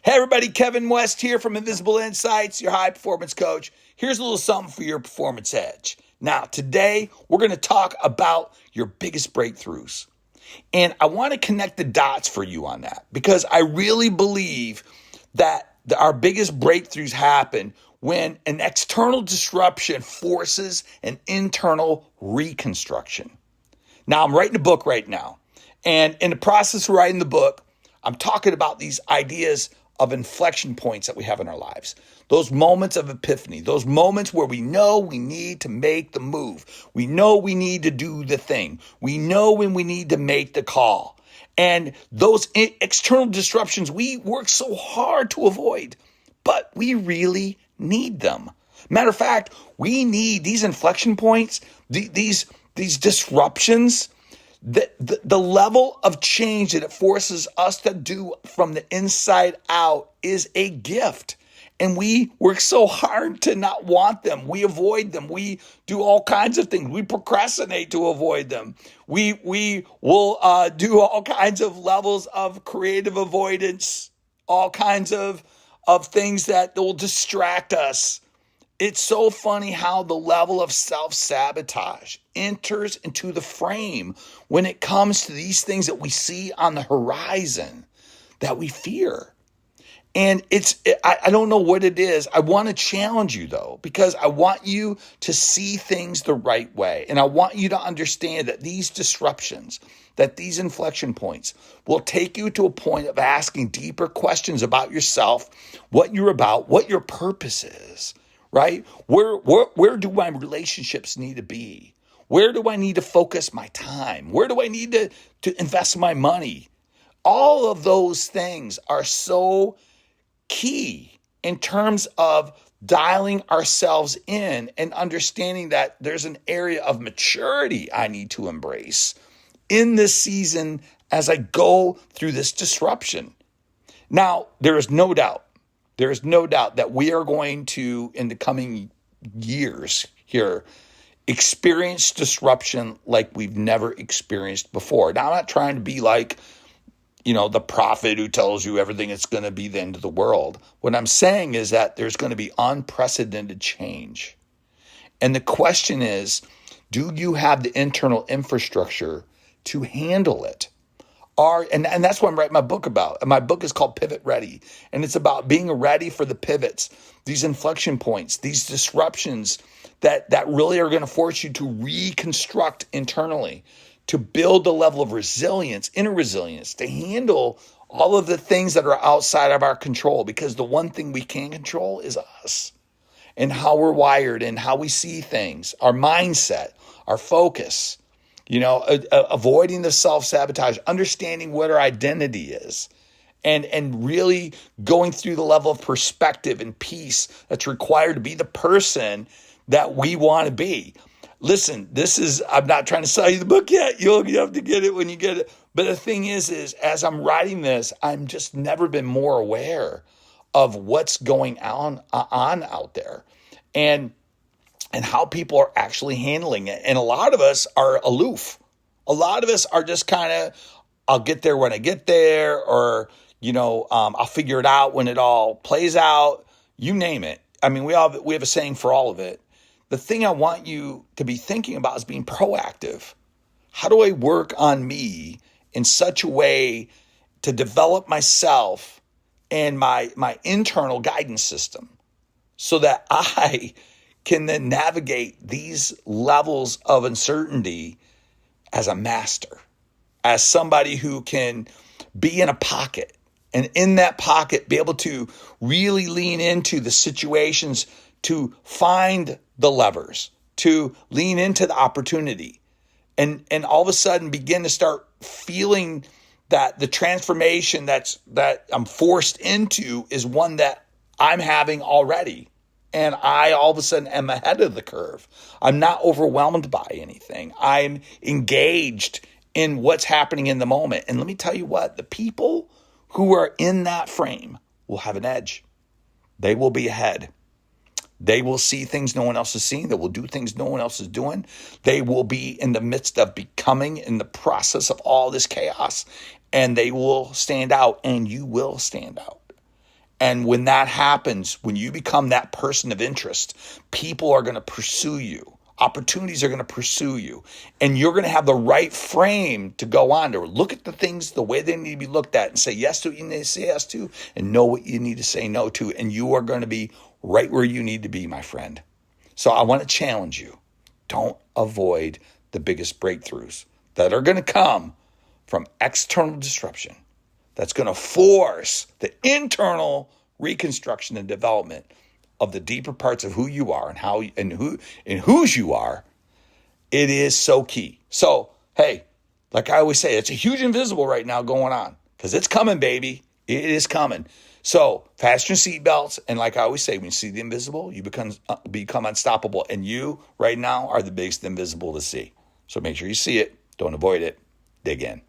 Hey everybody, Kevin West here from Invisible Insights, your high performance coach. Here's a little something for your performance edge. Now, today we're going to talk about your biggest breakthroughs. And I want to connect the dots for you on that because I really believe that our biggest breakthroughs happen when an external disruption forces an internal reconstruction. Now, I'm writing a book right now. And in the process of writing the book, I'm talking about these ideas of inflection points that we have in our lives. Those moments of epiphany, those moments where we know we need to make the move. We know we need to do the thing. We know when we need to make the call. And those external disruptions, we work so hard to avoid, but we really need them. Matter of fact, we need these inflection points, these disruptions. The level of change that it forces us to do from the inside out is a gift. And we work so hard to not want them. We avoid them. We do all kinds of things. We procrastinate to avoid them. We will do all kinds of levels of creative avoidance, all kinds of things that will distract us. It's so funny how the level of self-sabotage enters into the frame when it comes to these things that we see on the horizon that we fear. And I don't know what it is. I want to challenge you though, because I want you to see things the right way. And I want you to understand that these disruptions, that these inflection points will take you to a point of asking deeper questions about yourself, what you're about, what your purpose is. Right? Where do my relationships need to be? Where do I need to focus my time? Where do I need to invest my money? All of those things are so key in terms of dialing ourselves in and understanding that there's an area of maturity I need to embrace in this season as I go through this disruption. Now, there is no doubt that we are going to, in the coming years here, experience disruption like we've never experienced before. Now, I'm not trying to be like, the prophet who tells you everything is going to be the end of the world. What I'm saying is that there's going to be unprecedented change. And the question is, do you have the internal infrastructure to handle it? And that's what I'm writing my book about. And my book is called Pivot Ready. And it's about being ready for the pivots, these inflection points, these disruptions that really are going to force you to reconstruct internally, to build a level of resilience, inner resilience, to handle all of the things that are outside of our control. Because the one thing we can control is us and how we're wired and how we see things, our mindset, our focus. Avoiding the self-sabotage, understanding what our identity is, and really going through the level of perspective and peace that's required to be the person that we want to be. Listen, I'm not trying to sell you the book yet. You have to get it when you get it. But the thing is as I'm writing this, I'm just never been more aware of what's going on out there. And how people are actually handling it. And a lot of us are aloof. A lot of us are just kind of, I'll get there when I get there, or, I'll figure it out when it all plays out. You name it. I mean, we have a saying for all of it. The thing I want you to be thinking about is being proactive. How do I work on me in such a way to develop myself and my internal guidance system so that I can then navigate these levels of uncertainty as a master, as somebody who can be in a pocket, and in that pocket be able to really lean into the situations to find the levers, to lean into the opportunity, and all of a sudden begin to start feeling that the transformation that I'm forced into is one that I'm having already. And I all of a sudden am ahead of the curve. I'm not overwhelmed by anything. I'm engaged in what's happening in the moment. And let me tell you what, the people who are in that frame will have an edge. They will be ahead. They will see things no one else is seeing. They will do things no one else is doing. They will be in the midst of becoming in the process of all this chaos. And they will stand out, and you will stand out. And when that happens, when you become that person of interest, people are going to pursue you. Opportunities are going to pursue you. And you're going to have the right frame to go on to look at the things the way they need to be looked at and say yes to what you need to say yes to and know what you need to say no to. And you are going to be right where you need to be, my friend. So I want to challenge you. Don't avoid the biggest breakthroughs that are going to come from external disruption. That's going to force the internal reconstruction and development of the deeper parts of who you are and how and whose you are. It is so key. So, hey, like I always say, it's a huge invisible right now going on because it's coming, baby. It is coming. So fasten your seatbelts. And like I always say, when you see the invisible, you become unstoppable. And you right now are the biggest invisible to see. So make sure you see it. Don't avoid it. Dig in.